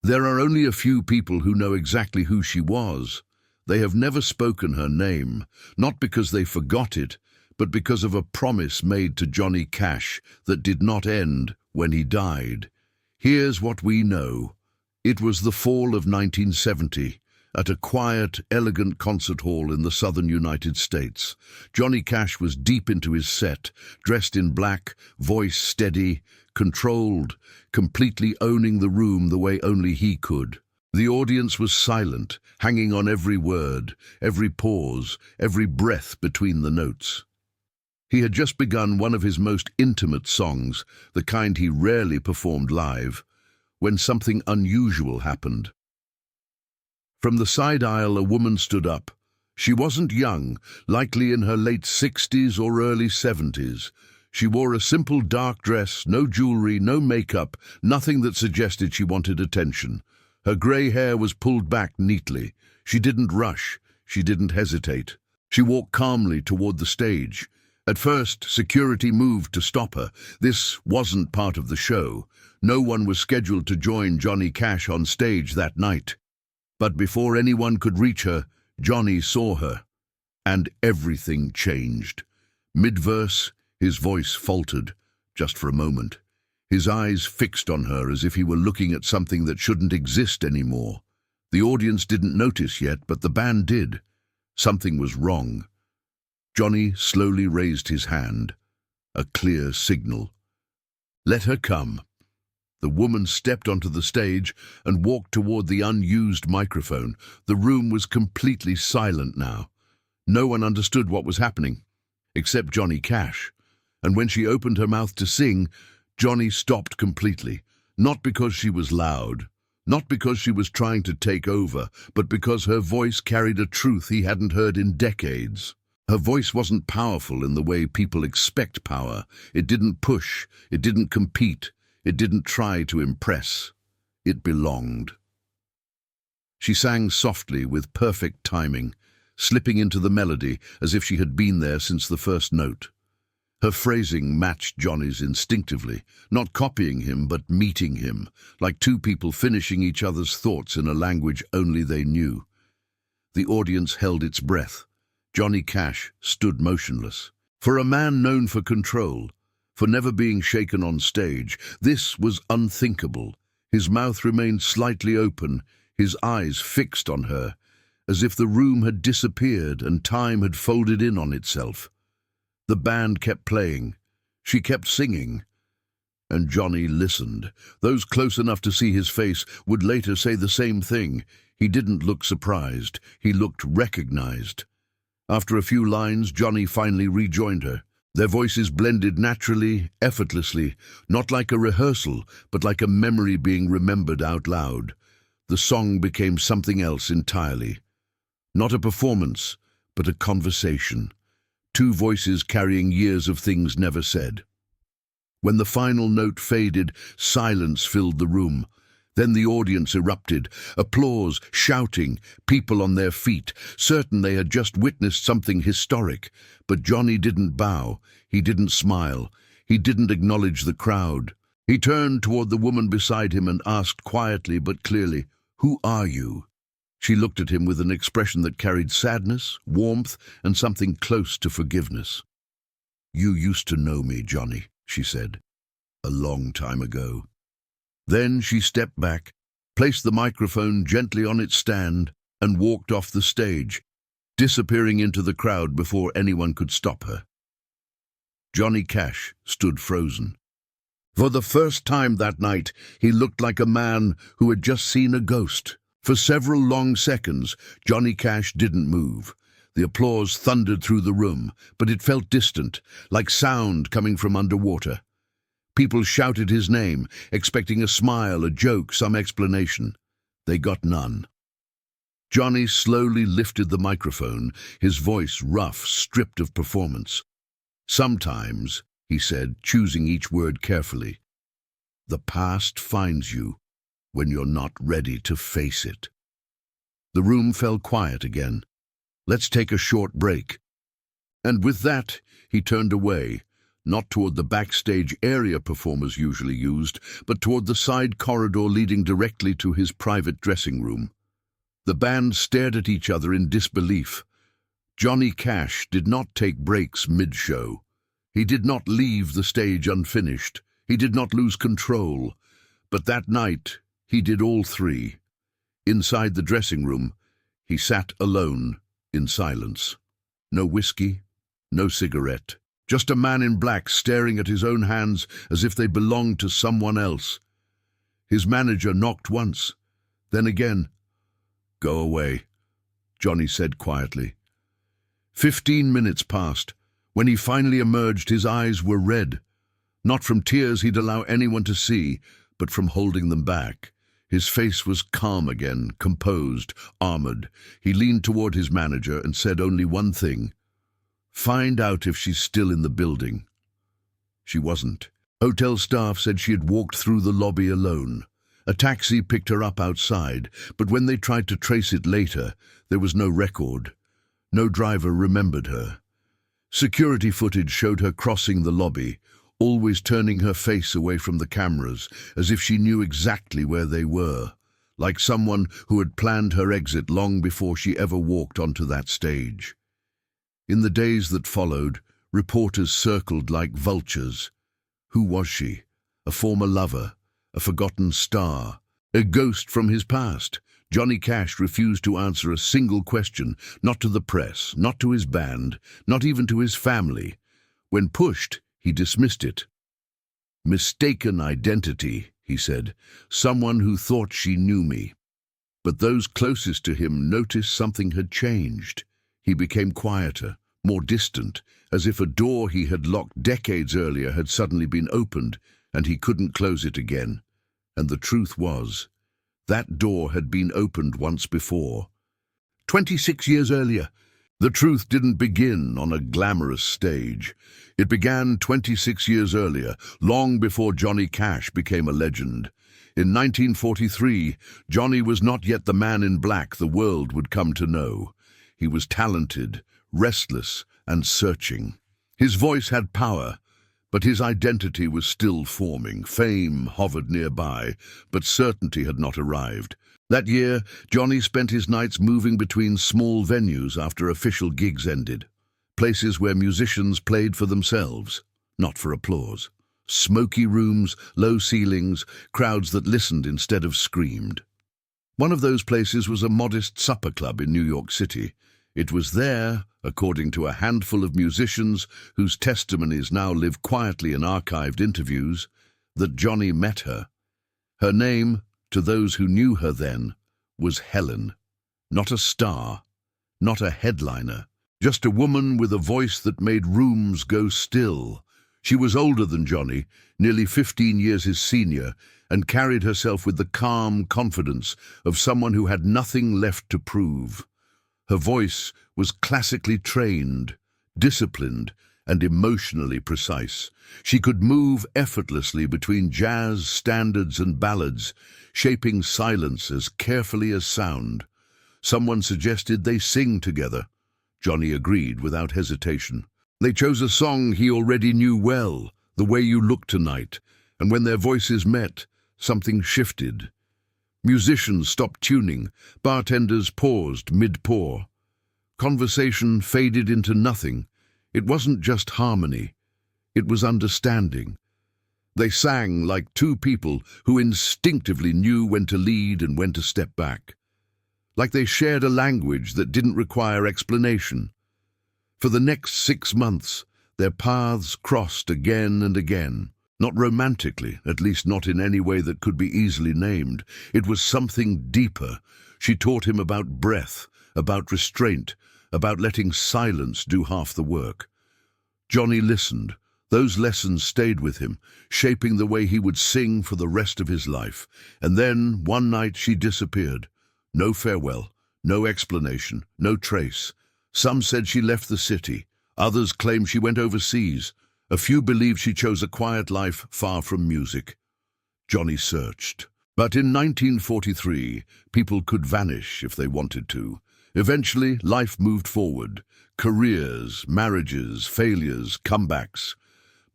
There are only a few people who know exactly who she was. They have never spoken her name, not because they forgot it, but because of a promise made to Johnny Cash that did not end when he died. Here's what we know. It was the fall of 1970, at a quiet, elegant concert hall in the southern United States. Johnny Cash was deep into his set, dressed in black, voice steady, controlled, completely owning the room the way only he could. The audience was silent, hanging on every word, every pause, every breath between the notes. He had just begun one of his most intimate songs, the kind he rarely performed live, when something unusual happened. From the side aisle, a woman stood up. She wasn't young, likely in her late 60s or early 70s. She wore a simple dark dress, no jewelry, no makeup, nothing that suggested she wanted attention. Her grey hair was pulled back neatly. She didn't rush. She didn't hesitate. She walked calmly toward the stage. At first, security moved to stop her. This wasn't part of the show. No one was scheduled to join Johnny Cash on stage that night. But before anyone could reach her, Johnny saw her. And everything changed. Mid-verse, his voice faltered, just for a moment. His eyes fixed on her as if he were looking at something that shouldn't exist anymore. The audience didn't notice yet, but the band did. Something was wrong. Johnny slowly raised his hand, a clear signal. Let her come. The woman stepped onto the stage and walked toward the unused microphone. The room was completely silent now. No one understood what was happening, except Johnny Cash. And when she opened her mouth to sing, Johnny stopped completely, not because she was loud, not because she was trying to take over, but because her voice carried a truth he hadn't heard in decades. Her voice wasn't powerful in the way people expect power. It didn't push, it didn't compete, it didn't try to impress. It belonged. She sang softly with perfect timing, slipping into the melody as if she had been there since the first note. Her phrasing matched Johnny's instinctively, not copying him but meeting him, like two people finishing each other's thoughts in a language only they knew. The audience held its breath. Johnny Cash stood motionless. For a man known for control, for never being shaken on stage, this was unthinkable. His mouth remained slightly open, his eyes fixed on her, as if the room had disappeared and time had folded in on itself. The band kept playing. She kept singing. And Johnny listened. Those close enough to see his face would later say the same thing. He didn't look surprised. He looked recognized. After a few lines, Johnny finally rejoined her. Their voices blended naturally, effortlessly, not like a rehearsal, but like a memory being remembered out loud. The song became something else entirely. Not a performance, but a conversation. Two voices carrying years of things never said. When the final note faded, silence filled the room. Then the audience erupted, applause, shouting, people on their feet, certain they had just witnessed something historic. But Johnny didn't bow, he didn't smile, he didn't acknowledge the crowd. He turned toward the woman beside him and asked quietly but clearly, "Who are you?" She looked at him with an expression that carried sadness, warmth, and something close to forgiveness. "You used to know me, Johnny," she said, "a long time ago." Then she stepped back, placed the microphone gently on its stand, and walked off the stage, disappearing into the crowd before anyone could stop her. Johnny Cash stood frozen. For the first time that night, he looked like a man who had just seen a ghost. For several long seconds, Johnny Cash didn't move. The applause thundered through the room, but it felt distant, like sound coming from underwater. People shouted his name, expecting a smile, a joke, some explanation. They got none. Johnny slowly lifted the microphone, his voice rough, stripped of performance. "Sometimes," he said, choosing each word carefully, "the past finds you when you're not ready to face it." The room fell quiet again. "Let's take a short break." And with that, he turned away, not toward the backstage area performers usually used, but toward the side corridor leading directly to his private dressing room. The band stared at each other in disbelief. Johnny Cash did not take breaks mid-show. He did not leave the stage unfinished. He did not lose control. But that night, he did all three. Inside the dressing room, he sat alone, in silence. No whiskey, no cigarette. Just a man in black staring at his own hands as if they belonged to someone else. His manager knocked once, then again. "Go away," Johnny said quietly. 15 minutes passed. When he finally emerged, his eyes were red. Not from tears he'd allow anyone to see, but from holding them back. His face was calm again, composed, armored. He leaned toward his manager and said only one thing: "Find out if she's still in the building." She wasn't. Hotel staff said she had walked through the lobby alone. A taxi picked her up outside, but when they tried to trace it later, there was no record. No driver remembered her. Security footage showed her crossing the lobby, always turning her face away from the cameras, as if she knew exactly where they were, like someone who had planned her exit long before she ever walked onto that stage. In the days that followed, reporters circled like vultures. Who was she? A former lover? A forgotten star? A ghost from his past? Johnny Cash refused to answer a single question, not to the press, not to his band, not even to his family. When pushed, he dismissed it. "Mistaken identity," he said. "Someone who thought she knew me." But those closest to him noticed something had changed. He became quieter, more distant, as if a door he had locked decades earlier had suddenly been opened, and he couldn't close it again. And the truth was, that door had been opened once before. 26 years earlier. The truth didn't begin on a glamorous stage. It began 26 years earlier, long before Johnny Cash became a legend. In 1943, Johnny was not yet the man in black the world would come to know. He was talented, restless, and searching. His voice had power, but his identity was still forming. Fame hovered nearby, but certainty had not arrived. That year, Johnny spent his nights moving between small venues after official gigs ended. Places where musicians played for themselves, not for applause. Smoky rooms, low ceilings, crowds that listened instead of screamed. One of those places was a modest supper club in New York City. It was there, according to a handful of musicians whose testimonies now live quietly in archived interviews, that Johnny met her. Her name, to those who knew her then, was Helen. Not a star, not a headliner, just a woman with a voice that made rooms go still. She was older than Johnny, nearly 15 years his senior, and carried herself with the calm confidence of someone who had nothing left to prove. Her voice was classically trained, disciplined, and emotionally precise. She could move effortlessly between jazz, standards, and ballads, shaping silence as carefully as sound. Someone suggested they sing together. Johnny agreed without hesitation. They chose a song he already knew well, "The Way You Look Tonight," and when their voices met, something shifted. Musicians stopped tuning, bartenders paused mid-pour. Conversation faded into nothing. It wasn't just harmony, it was understanding. They sang like two people who instinctively knew when to lead and when to step back. Like they shared a language that didn't require explanation. For the next 6 months, their paths crossed again and again. Not romantically, at least not in any way that could be easily named. It was something deeper. She taught him about breath, about restraint, about letting silence do half the work. Johnny listened. Those lessons stayed with him, shaping the way he would sing for the rest of his life. And then, one night, she disappeared. No farewell, no explanation, no trace. Some said she left the city. Others claimed she went overseas. A few believed she chose a quiet life far from music. Johnny searched. But in 1943, people could vanish if they wanted to. Eventually, life moved forward. Careers, marriages, failures, comebacks.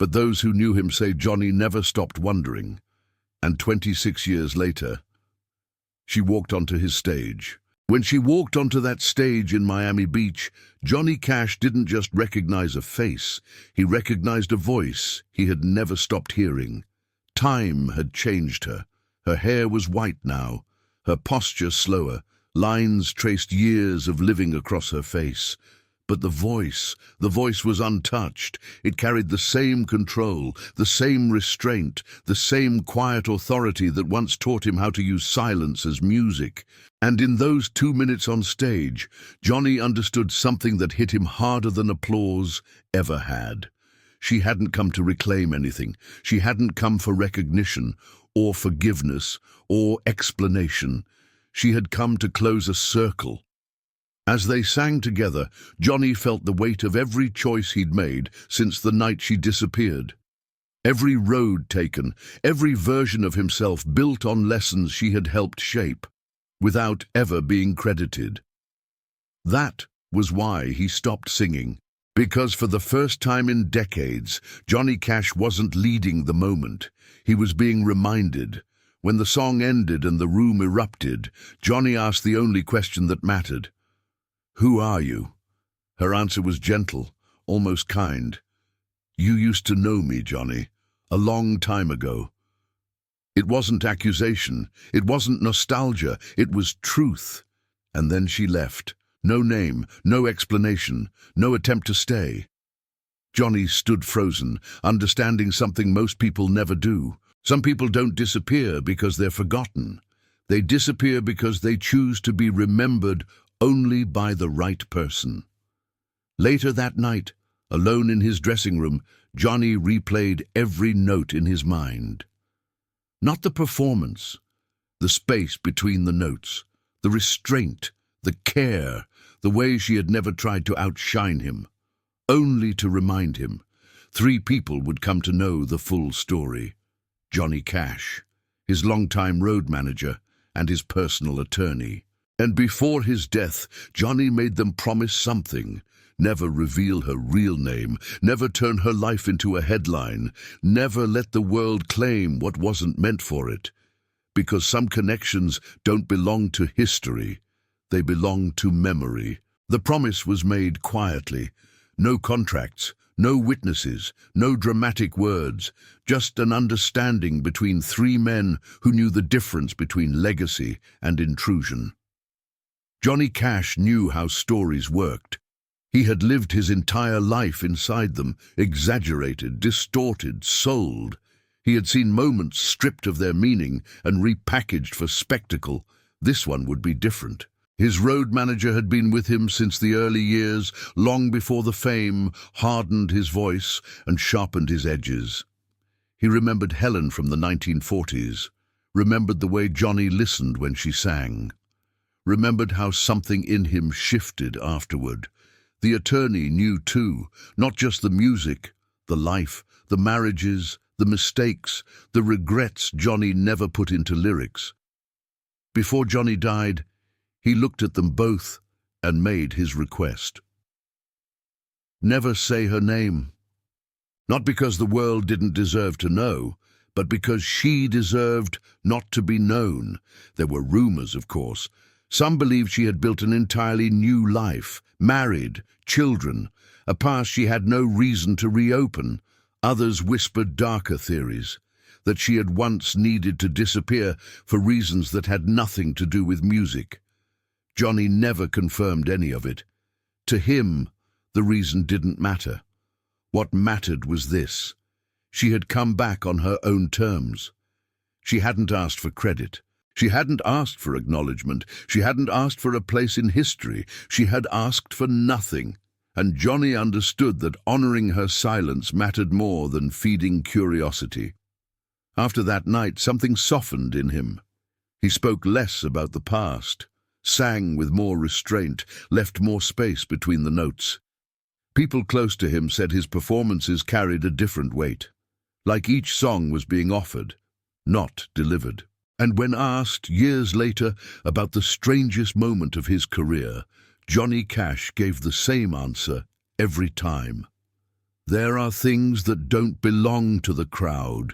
But those who knew him say Johnny never stopped wondering. And 26 years later, she walked onto his stage. When she walked onto that stage in Miami Beach, Johnny Cash didn't just recognize a face, he recognized a voice he had never stopped hearing. Time had changed her. Her hair was white now, her posture slower, lines traced years of living across her face. But the voice was untouched. It carried the same control, the same restraint, the same quiet authority that once taught him how to use silence as music. And in those 2 minutes on stage, Johnny understood something that hit him harder than applause ever had. She hadn't come to reclaim anything. She hadn't come for recognition, or forgiveness, or explanation. She had come to close a circle. As they sang together, Johnny felt the weight of every choice he'd made since the night she disappeared. Every road taken, every version of himself built on lessons she had helped shape, without ever being credited. That was why he stopped singing, because for the first time in decades, Johnny Cash wasn't leading the moment. He was being reminded. When the song ended and the room erupted, Johnny asked the only question that mattered. "Who are you?" Her answer was gentle, almost kind. "You used to know me, Johnny, a long time ago." It wasn't accusation, it wasn't nostalgia, it was truth. And then she left. No name, no explanation, no attempt to stay. Johnny stood frozen, understanding something most people never do. Some people don't disappear because they're forgotten. They disappear because they choose to be remembered only by the right person. Later that night, alone in his dressing room, Johnny replayed every note in his mind. Not the performance, the space between the notes, the restraint, the care, the way she had never tried to outshine him, only to remind him. 3 people would come to know the full story. Johnny Cash, his longtime road manager, and his personal attorney. And before his death, Johnny made them promise something. Never reveal her real name, never turn her life into a headline, never let the world claim what wasn't meant for it. Because some connections don't belong to history, they belong to memory. The promise was made quietly. No contracts, no witnesses, no dramatic words, just an understanding between 3 men who knew the difference between legacy and intrusion. Johnny Cash knew how stories worked. He had lived his entire life inside them, exaggerated, distorted, sold. He had seen moments stripped of their meaning and repackaged for spectacle. This one would be different. His road manager had been with him since the early years, long before the fame hardened his voice and sharpened his edges. He remembered Helen from the 1940s, remembered the way Johnny listened when she sang, remembered how something in him shifted afterward. The attorney knew too, not just the music, the life, the marriages, the mistakes, the regrets Johnny never put into lyrics. Before Johnny died, he looked at them both and made his request. Never say her name. Not because the world didn't deserve to know, but because she deserved not to be known. There were rumors, of course. Some believed she had built an entirely new life, married, children, a past she had no reason to reopen. Others whispered darker theories, that she had once needed to disappear for reasons that had nothing to do with music. Johnny never confirmed any of it. To him, the reason didn't matter. What mattered was this: she had come back on her own terms. She hadn't asked for credit. She hadn't asked for acknowledgement. She hadn't asked for a place in history. She had asked for nothing. And Johnny understood that honoring her silence mattered more than feeding curiosity. After that night, something softened in him. He spoke less about the past, sang with more restraint, left more space between the notes. People close to him said his performances carried a different weight, like each song was being offered, not delivered. And when asked years later about the strangest moment of his career, Johnny Cash gave the same answer every time. There are things that don't belong to the crowd.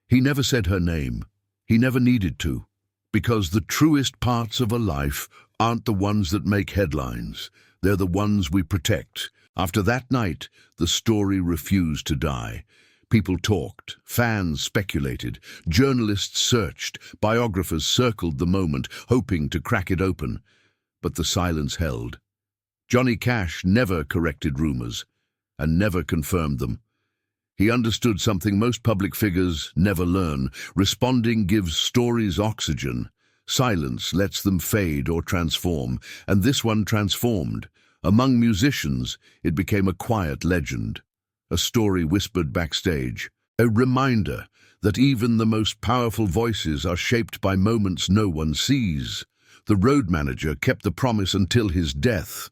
He never said her name. He never needed to, because the truest parts of a life aren't the ones that make headlines. They're the ones we protect. After that night, the story refused to die. People talked, fans speculated, journalists searched, biographers circled the moment, hoping to crack it open. But the silence held. Johnny Cash never corrected rumors and never confirmed them. He understood something most public figures never learn. Responding gives stories oxygen. Silence lets them fade or transform, and this one transformed. Among musicians, it became a quiet legend, a story whispered backstage, a reminder that even the most powerful voices are shaped by moments no one sees. The road manager kept the promise until his death.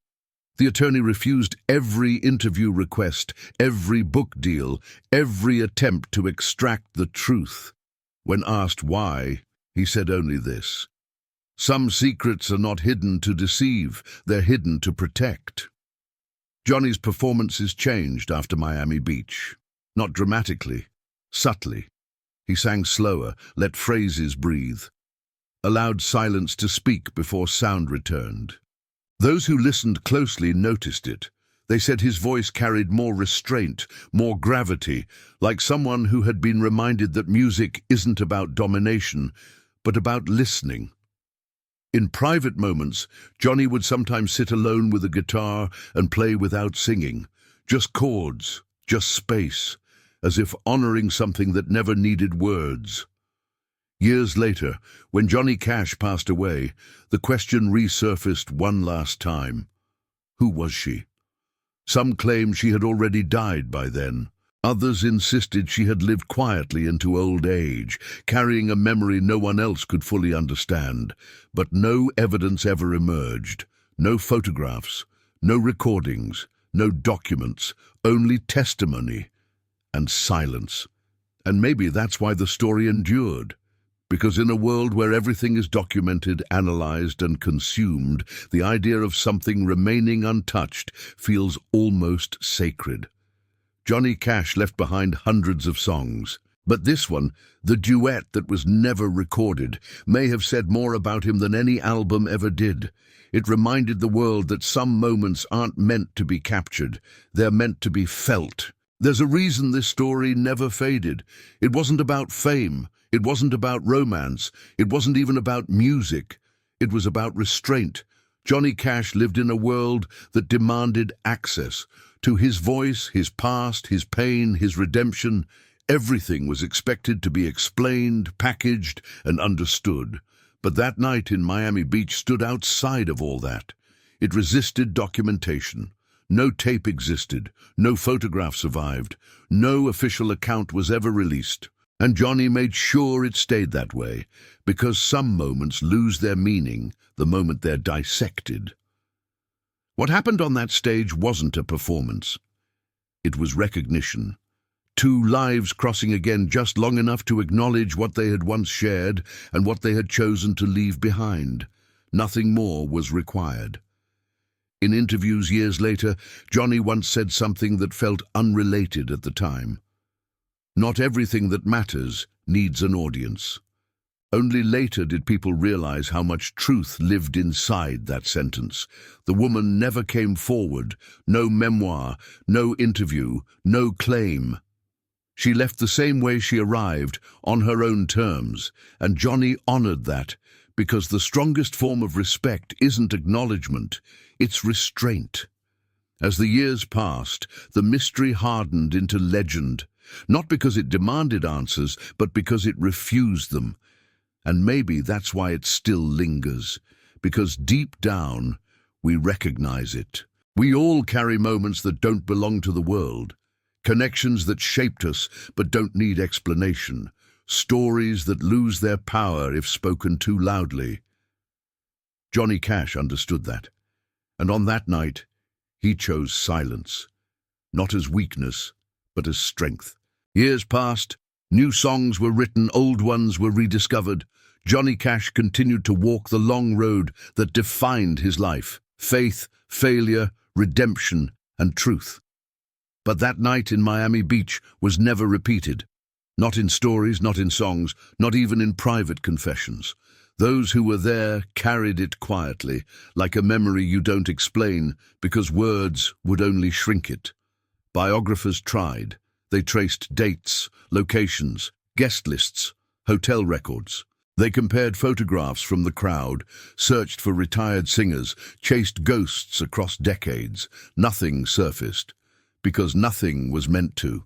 The attorney refused every interview request, every book deal, every attempt to extract the truth. When asked why, he said only this: "Some secrets are not hidden to deceive, they're hidden to protect." Johnny's performances changed after Miami Beach. Not dramatically, subtly. He sang slower, let phrases breathe, allowed silence to speak before sound returned. Those who listened closely noticed it. They said his voice carried more restraint, more gravity, like someone who had been reminded that music isn't about domination, but about listening. In private moments, Johnny would sometimes sit alone with a guitar and play without singing, just chords, just space, as if honoring something that never needed words. Years later, when Johnny Cash passed away, the question resurfaced one last time. Who was she? Some claimed she had already died by then. Others insisted she had lived quietly into old age, carrying a memory no one else could fully understand. But no evidence ever emerged. No photographs, no recordings, no documents, only testimony and silence. And maybe that's why the story endured. Because in a world where everything is documented, analyzed, and consumed, the idea of something remaining untouched feels almost sacred. Johnny Cash left behind hundreds of songs, but this one, the duet that was never recorded, may have said more about him than any album ever did. It reminded the world that some moments aren't meant to be captured, they're meant to be felt. There's a reason this story never faded. It wasn't about fame. It wasn't about romance. It wasn't even about music. It was about restraint. Johnny Cash lived in a world that demanded access. To his voice, his past, his pain, his redemption, everything was expected to be explained, packaged, and understood. But that night in Miami Beach stood outside of all that. It resisted documentation. No tape existed. No photograph survived. No official account was ever released. And Johnny made sure it stayed that way, because some moments lose their meaning the moment they're dissected. What happened on that stage wasn't a performance. It was recognition. Two lives crossing again just long enough to acknowledge what they had once shared and what they had chosen to leave behind. Nothing more was required. In interviews years later, Johnny once said something that felt unrelated at the time. Not everything that matters needs an audience. Only later did people realize how much truth lived inside that sentence. The woman never came forward. No memoir, no interview, no claim. She left the same way she arrived, on her own terms, and Johnny honored that, because the strongest form of respect isn't acknowledgement, it's restraint. As the years passed, the mystery hardened into legend, not because it demanded answers, but because it refused them. And maybe that's why it still lingers, because deep down, we recognize it. We all carry moments that don't belong to the world, connections that shaped us but don't need explanation, stories that lose their power if spoken too loudly. Johnny Cash understood that, and on that night, he chose silence, not as weakness, but as strength. Years passed, new songs were written, old ones were rediscovered. Johnny Cash continued to walk the long road that defined his life: faith, failure, redemption, and truth. But that night in Miami Beach was never repeated. Not in stories, not in songs, not even in private confessions. Those who were there carried it quietly, like a memory you don't explain because words would only shrink it. Biographers tried. They traced dates, locations, guest lists, hotel records. They compared photographs from the crowd, searched for retired singers, chased ghosts across decades. Nothing surfaced, because nothing was meant to.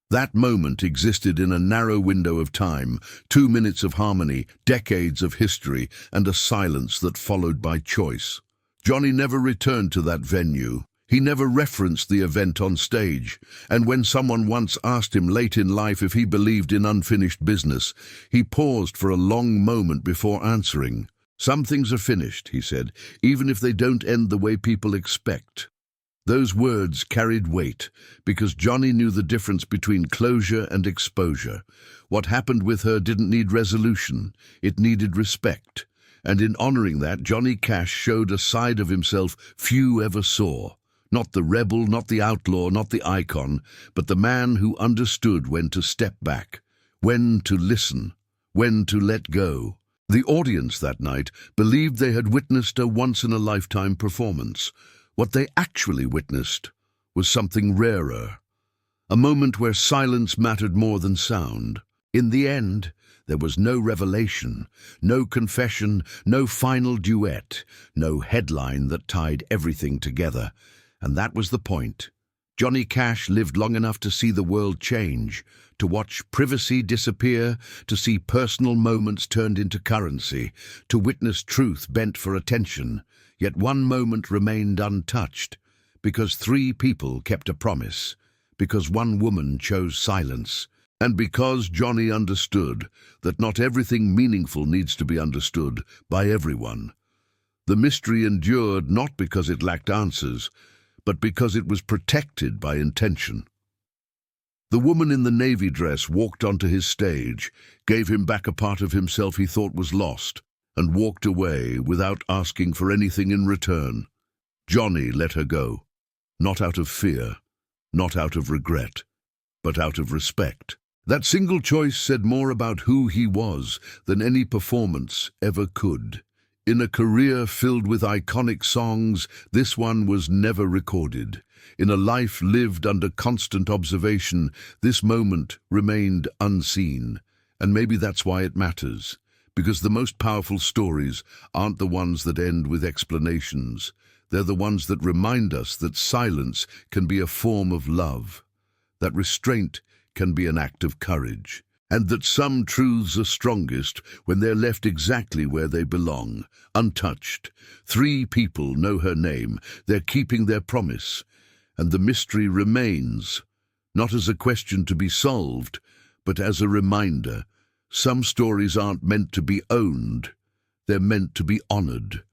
That moment existed in a narrow window of time, 2 minutes of harmony, decades of history, and a silence that followed by choice. Johnny never returned to that venue. He never referenced the event on stage, and when someone once asked him late in life if he believed in unfinished business, he paused for a long moment before answering. "Some things are finished," he said, "even if they don't end the way people expect." Those words carried weight, because Johnny knew the difference between closure and exposure. What happened with her didn't need resolution, it needed respect. And in honoring that, Johnny Cash showed a side of himself few ever saw. Not the rebel, not the outlaw, not the icon, but the man who understood when to step back, when to listen, when to let go. The audience that night believed they had witnessed a once-in-a-lifetime performance. What they actually witnessed was something rarer, a moment where silence mattered more than sound. In the end, there was no revelation, no confession, no final duet, no headline that tied everything together. And that was the point. Johnny Cash lived long enough to see the world change, to watch privacy disappear, to see personal moments turned into currency, to witness truth bent for attention. Yet one moment remained untouched, because 3 people kept a promise, because one woman chose silence, and because Johnny understood that not everything meaningful needs to be understood by everyone. The mystery endured not because it lacked answers, but because it was protected by intention. The woman in the navy dress walked onto his stage, gave him back a part of himself he thought was lost, and walked away without asking for anything in return. Johnny let her go, not out of fear, not out of regret, but out of respect. That single choice said more about who he was than any performance ever could. In a career filled with iconic songs, this one was never recorded. In a life lived under constant observation, this moment remained unseen. And maybe that's why it matters. Because the most powerful stories aren't the ones that end with explanations. They're the ones that remind us that silence can be a form of love, that restraint can be an act of courage, and that some truths are strongest when they're left exactly where they belong, untouched. 3 people know her name, they're keeping their promise, and the mystery remains, not as a question to be solved, but as a reminder. Some stories aren't meant to be owned, they're meant to be honored.